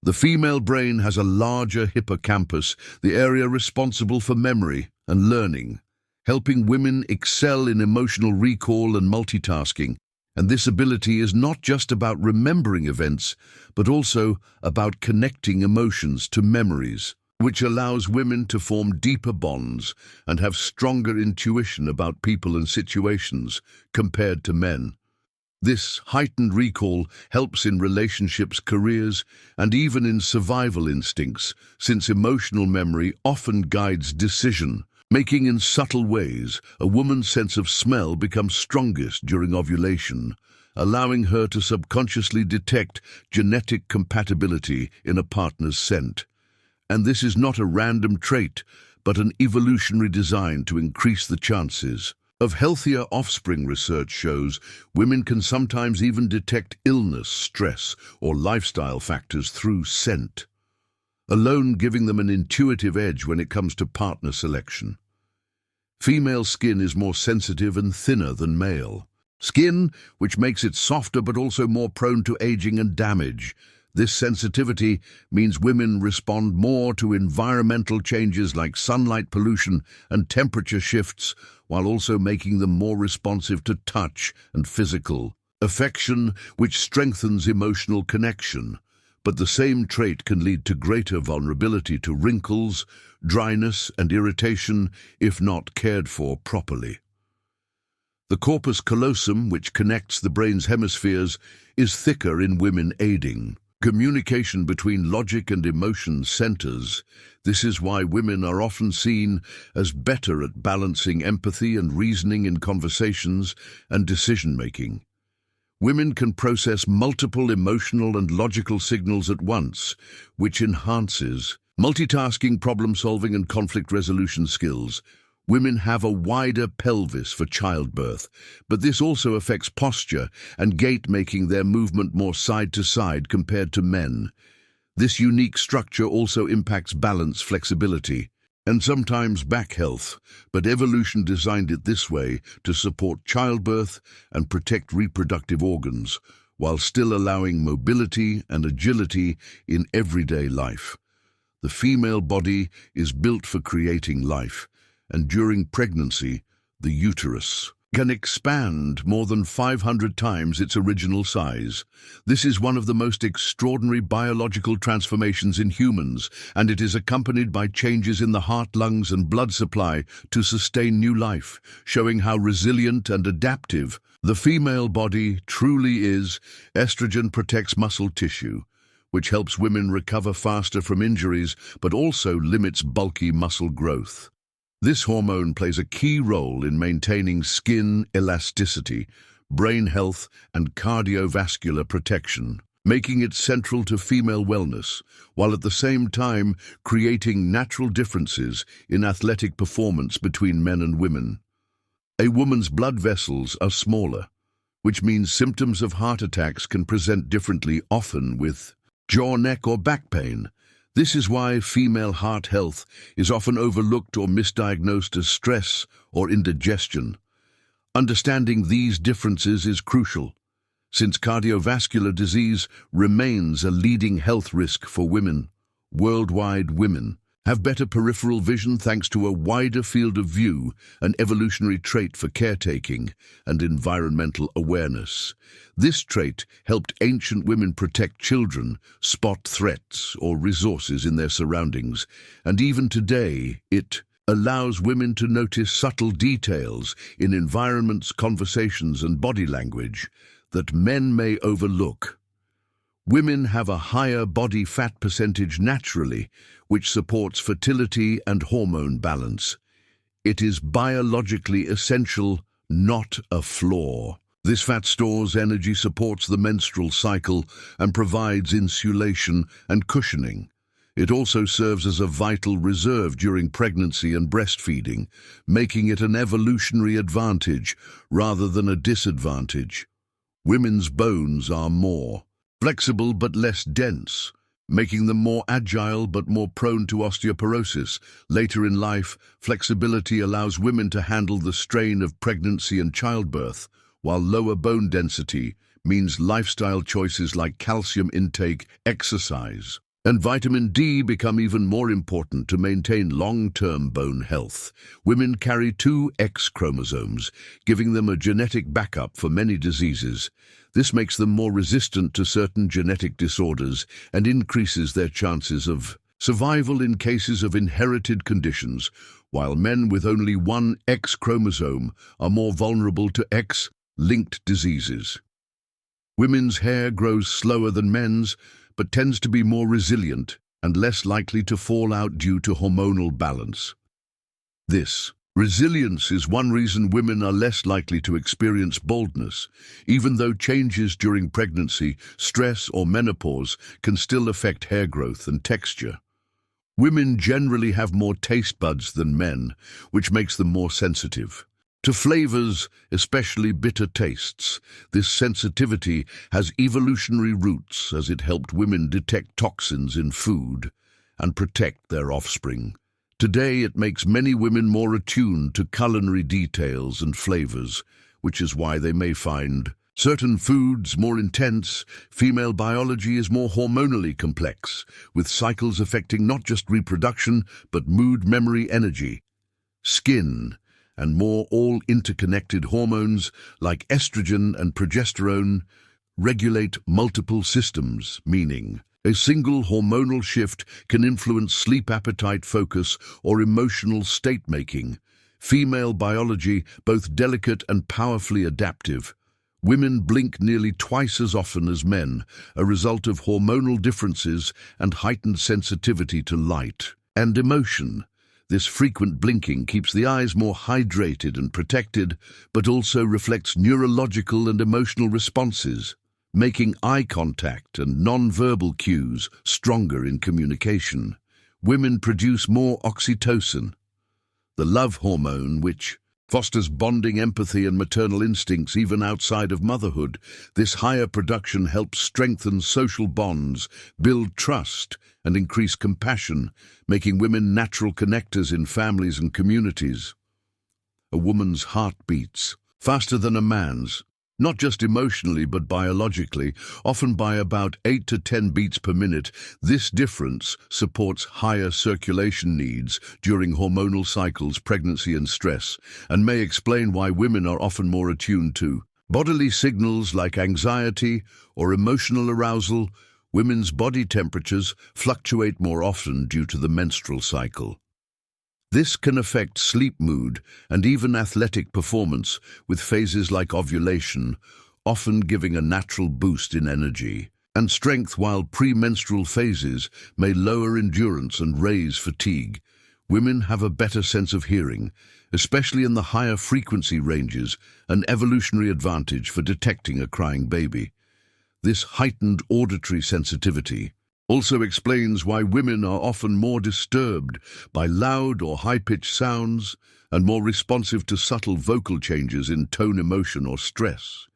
The female brain has a larger hippocampus, the area responsible for memory and learning, helping women excel in emotional recall and multitasking. And this ability is not just about remembering events, but also about connecting emotions to memories, which allows women to form deeper bonds and have stronger intuition about people and situations compared to men. This heightened recall helps in relationships, careers, and even in survival instincts, since emotional memory often guides decision making in subtle ways. A woman's sense of smell becomes strongest during ovulation, allowing her to subconsciously detect genetic compatibility in a partner's scent. And this is not a random trait, but an evolutionary design to increase the chances of healthier offspring. Research shows women can sometimes even detect illness, stress, or lifestyle factors through scent, alone giving them an intuitive edge when it comes to partner selection. Female skin is more sensitive and thinner than male skin, which makes it softer but also more prone to aging and damage. This sensitivity means women respond more to environmental changes like sunlight pollution and temperature shifts, while also making them more responsive to touch and physical affection, which strengthens emotional connection. But the same trait can lead to greater vulnerability to wrinkles, dryness, and irritation if not cared for properly. The corpus callosum, which connects the brain's hemispheres, is thicker in women, aiding communication between logic and emotion centers. This is why women are often seen as better at balancing empathy and reasoning in conversations and decision-making. Women can process multiple emotional and logical signals at once, which enhances multitasking, problem-solving, and conflict resolution skills. Women have a wider pelvis for childbirth, but this also affects posture and gait, making their movement more side to side compared to men. This unique structure also impacts balance, flexibility, and sometimes back health, but evolution designed it this way to support childbirth and protect reproductive organs, while still allowing mobility and agility in everyday life. The female body is built for creating life, and during pregnancy, the uterus can expand more than 500 times its original size. This is one of the most extraordinary biological transformations in humans, and it is accompanied by changes in the heart, lungs, and blood supply to sustain new life, showing how resilient and adaptive the female body truly is. Estrogen protects muscle tissue, which helps women recover faster from injuries, but also limits bulky muscle growth. This hormone plays a key role in maintaining skin elasticity, brain health, and cardiovascular protection, making it central to female wellness, while at the same time creating natural differences in athletic performance between men and women. A woman's blood vessels are smaller, which means symptoms of heart attacks can present differently, often with jaw, neck, or back pain. This is why female heart health is often overlooked or misdiagnosed as stress or indigestion. Understanding these differences is crucial, since cardiovascular disease remains a leading health risk for women. Worldwide, women have better peripheral vision thanks to a wider field of view, an evolutionary trait for caretaking and environmental awareness. This trait helped ancient women protect children, spot threats or resources in their surroundings, and even today it allows women to notice subtle details in environments, conversations, and body language that men may overlook. Women have a higher body fat percentage naturally, which supports fertility and hormone balance. It is biologically essential, not a flaw. This fat stores energy, supports the menstrual cycle, and provides insulation and cushioning. It also serves as a vital reserve during pregnancy and breastfeeding, making it an evolutionary advantage rather than a disadvantage. Women's bones are more flexible but less dense, making them more agile but more prone to osteoporosis. Later in life, flexibility allows women to handle the strain of pregnancy and childbirth, while lower bone density means lifestyle choices like calcium intake, exercise, And vitamin D become even more important to maintain long-term bone health. Women carry two X chromosomes, giving them a genetic backup for many diseases. This makes them more resistant to certain genetic disorders and increases their chances of survival in cases of inherited conditions, while men with only one X chromosome are more vulnerable to X-linked diseases. Women's hair grows slower than men's, but tends to be more resilient and less likely to fall out due to hormonal balance. This resilience is one reason women are less likely to experience baldness, even though changes during pregnancy, stress, or menopause can still affect hair growth and texture. Women generally have more taste buds than men, which makes them more sensitive to flavors, especially bitter tastes. This sensitivity has evolutionary roots as it helped women detect toxins in food and protect their offspring. Today, it makes many women more attuned to culinary details and flavors, which is why they may find certain foods more intense. Female biology is more hormonally complex, with cycles affecting not just reproduction, but mood, memory, energy, skin, and more all-interconnected hormones like estrogen and progesterone regulate multiple systems, meaning a single hormonal shift can influence sleep, appetite, focus, or emotional state-making. Female biology, both delicate and powerfully adaptive. Women blink nearly twice as often as men, a result of hormonal differences and heightened sensitivity to light and emotion. This frequent blinking keeps the eyes more hydrated and protected, but also reflects neurological and emotional responses, making eye contact and non-verbal cues stronger in communication. Women produce more oxytocin, the love hormone, which fosters bonding, empathy, and maternal instincts even outside of motherhood. This higher production helps strengthen social bonds, build trust, and increase compassion, making women natural connectors in families and communities. A woman's heart beats faster than a man's, not just emotionally but biologically, often by about 8 to 10 beats per minute. This difference supports higher circulation needs during hormonal cycles, pregnancy, and stress, and may explain why women are often more attuned to bodily signals like anxiety or emotional arousal. Women's body temperatures fluctuate more often due to the menstrual cycle. This can affect sleep, mood, and even athletic performance, with phases like ovulation often giving a natural boost in energy and strength, while premenstrual phases may lower endurance and raise fatigue. Women have a better sense of hearing, especially in the higher frequency ranges, an evolutionary advantage for detecting a crying baby. This heightened auditory sensitivity also explains why women are often more disturbed by loud or high-pitched sounds and more responsive to subtle vocal changes in tone, emotion, or stress.